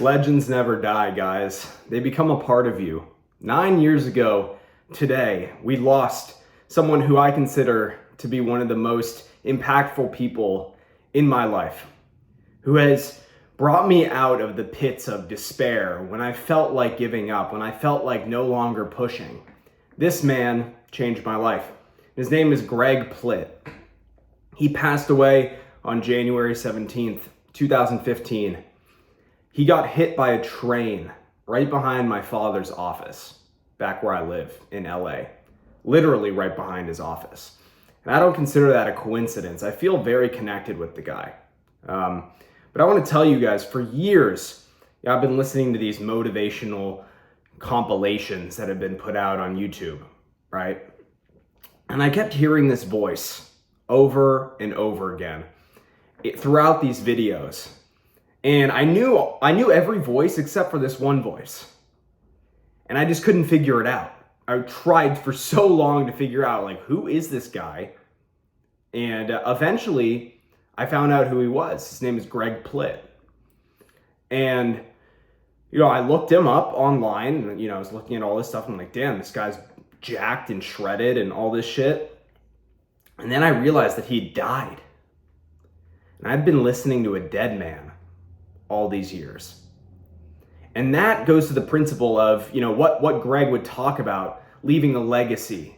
Legends never die, guys. They become a part of you. 9 years ago today, we lost someone who I consider to be one of the most impactful people in my life, who has brought me out of the pits of despair when I felt like giving up, when I felt like no longer pushing. This man changed my life. His name is Greg Plitt. He passed away on January 17th, 2015. He got hit by a train right behind my father's office, back where I live in LA, literally right behind his office. And I don't consider that a coincidence. I feel very connected with the guy. But I want to tell you guys, for years, I've been listening to these motivational compilations that have been put out on YouTube, right? And I kept hearing this voice over and over again throughout these videos. And I knew every voice except for this one voice. And I just couldn't figure it out. I tried for so long to figure out, like, who is this guy? And eventually, I found out who he was. His name is Greg Plitt. And, I looked him up online. And, I was looking at all this stuff. And I'm like, damn, this guy's jacked and shredded and all this shit. And then I realized that he died. And I'd been listening to a dead man all these years. And that goes to the principle of, what Greg would talk about, leaving a legacy,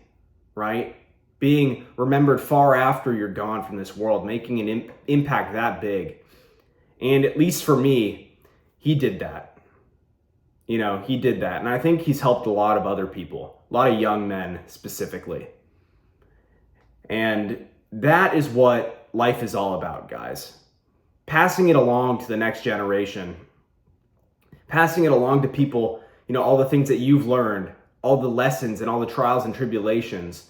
right? Being remembered far after you're gone from this world, making an impact that big. And at least for me, he did that. He did that. And I think he's helped a lot of other people, a lot of young men specifically. And that is what life is all about, guys. Passing it along to the next generation, passing it along to people, all the things that you've learned, all the lessons and all the trials and tribulations,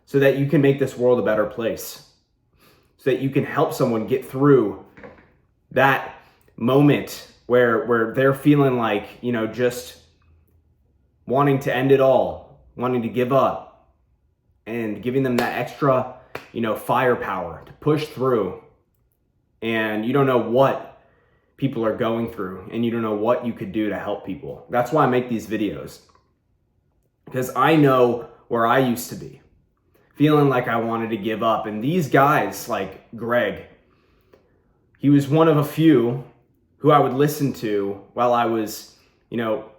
so that you can make this world a better place, so that you can help someone get through that moment where they're feeling like, just wanting to end it all, wanting to give up, and giving them that extra, firepower to push through. And you don't know what people are going through, and you don't know what you could do to help people. That's why I make these videos, because I know where I used to be, feeling like I wanted to give up. And these guys like Greg, he was one of a few who I would listen to while I was,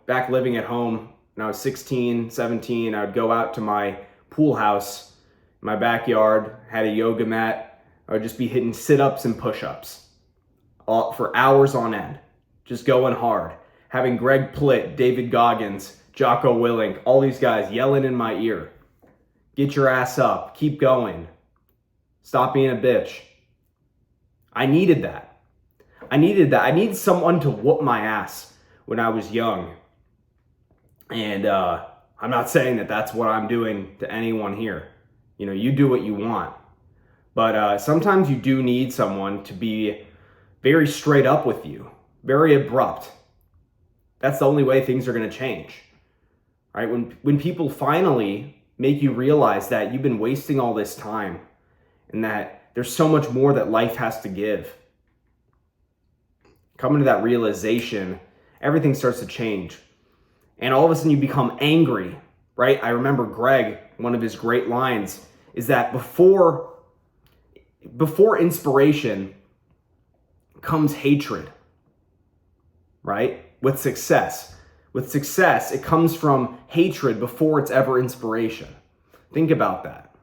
back living at home when I was 16, 17. I would go out to my pool house, my backyard, had a yoga mat. I would just be hitting sit-ups and push-ups for hours on end, just going hard. Having Greg Plitt, David Goggins, Jocko Willink, all these guys yelling in my ear. Get your ass up, keep going. Stop being a bitch. I needed that. I needed someone to whoop my ass when I was young. And I'm not saying that that's what I'm doing to anyone here. You do what you want. But sometimes you do need someone to be very straight up with you, very abrupt. That's the only way things are going to change, right? When people finally make you realize that you've been wasting all this time and that there's so much more that life has to give, coming to that realization, everything starts to change. And all of a sudden you become angry, right? I remember Greg, one of his great lines is that before inspiration comes hatred, right? With success, it comes from hatred before it's ever inspiration. Think about that.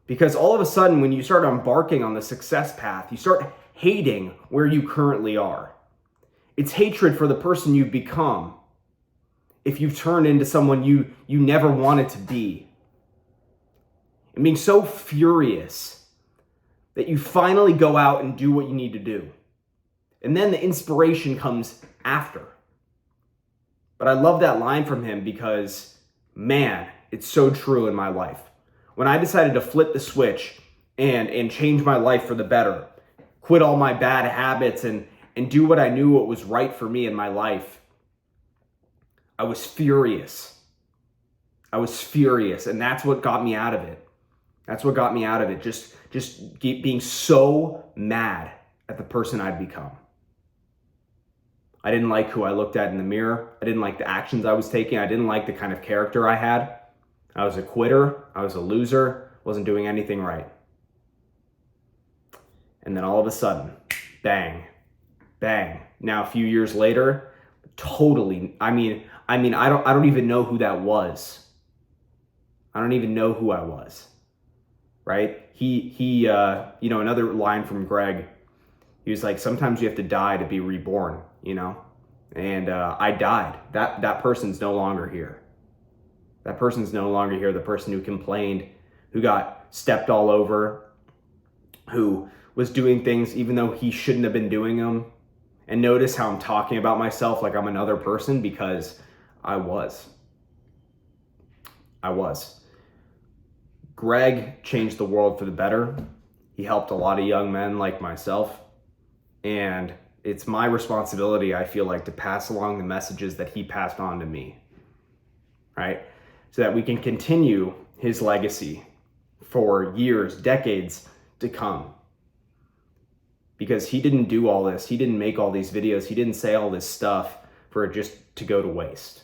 Because all of a sudden, when you start embarking on the success path, you start hating where you currently are. It's hatred for the person you've become if you've turned into someone you never wanted to be. And being so furious that you finally go out and do what you need to do. And then the inspiration comes after. But I love that line from him because, man, it's so true in my life. When I decided to flip the switch and change my life for the better, quit all my bad habits and do what I knew what was right for me in my life, I was furious. And that's what got me out of it. That's what got me out of it. Just being so mad at the person I'd become. I didn't like who I looked at in the mirror. I didn't like the actions I was taking. I didn't like the kind of character I had. I was a quitter. I was a loser. Wasn't doing anything right. And then all of a sudden, bang, bang. Now a few years later, totally, I don't even know who that was. I don't even know who I was, right? He another line from Greg, he was like, sometimes you have to die to be reborn, and I died. That person's no longer here. That person's no longer here. The person who complained, who got stepped all over, who was doing things even though he shouldn't have been doing them. And notice how I'm talking about myself like I'm another person, because I was. Greg changed the world for the better. He helped a lot of young men like myself. And it's my responsibility, I feel like, to pass along the messages that he passed on to me, right? So that we can continue his legacy for years, decades to come. Because he didn't do all this. He didn't make all these videos. He didn't say all this stuff for it just to go to waste.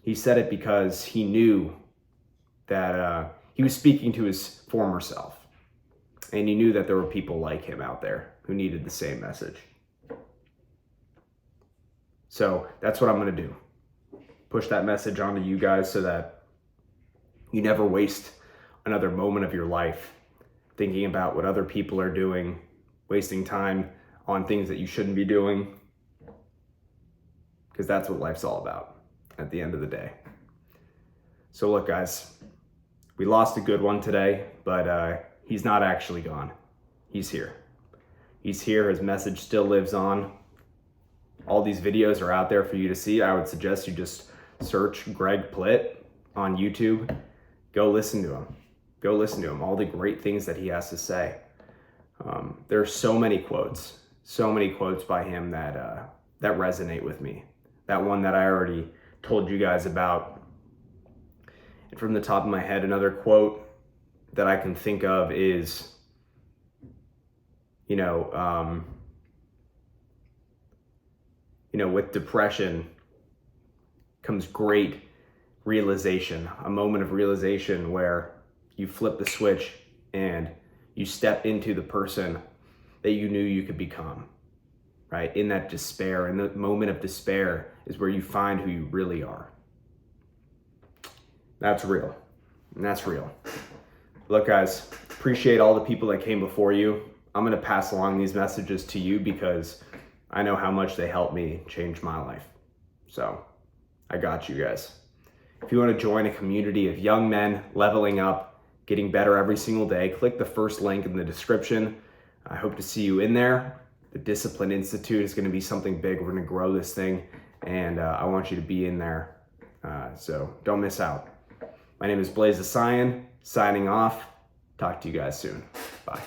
He said it because he knew that he was speaking to his former self. And he knew that there were people like him out there who needed the same message. So that's what I'm going to do. Push that message onto you guys so that you never waste another moment of your life thinking about what other people are doing, wasting time on things that you shouldn't be doing, because that's what life's all about at the end of the day. So look, guys, we lost a good one today, but he's not actually gone. He's here. He's here. His message still lives on. All these videos are out there for you to see. I would suggest you just search Greg Plitt on YouTube. Go listen to him. Go listen to him. All the great things that he has to say. There are so many quotes by him that resonate with me. That one that I already told you guys about. And from the top of my head, another quote that I can think of is, with depression comes great realization, a moment of realization where you flip the switch and you step into the person that you knew you could become, right? In that despair, in the moment of despair is where you find who you really are. That's real. And that's real. Look, guys, appreciate all the people that came before you. I'm going to pass along these messages to you because I know how much they helped me change my life. So I got you guys. If you want to join a community of young men leveling up, getting better every single day, click the first link in the description. I hope to see you in there. The Discipline Institute is going to be something big. We're going to grow this thing, and I want you to be in there. So don't miss out. My name is Blaze the Cyan, signing off. Talk to you guys soon. Bye.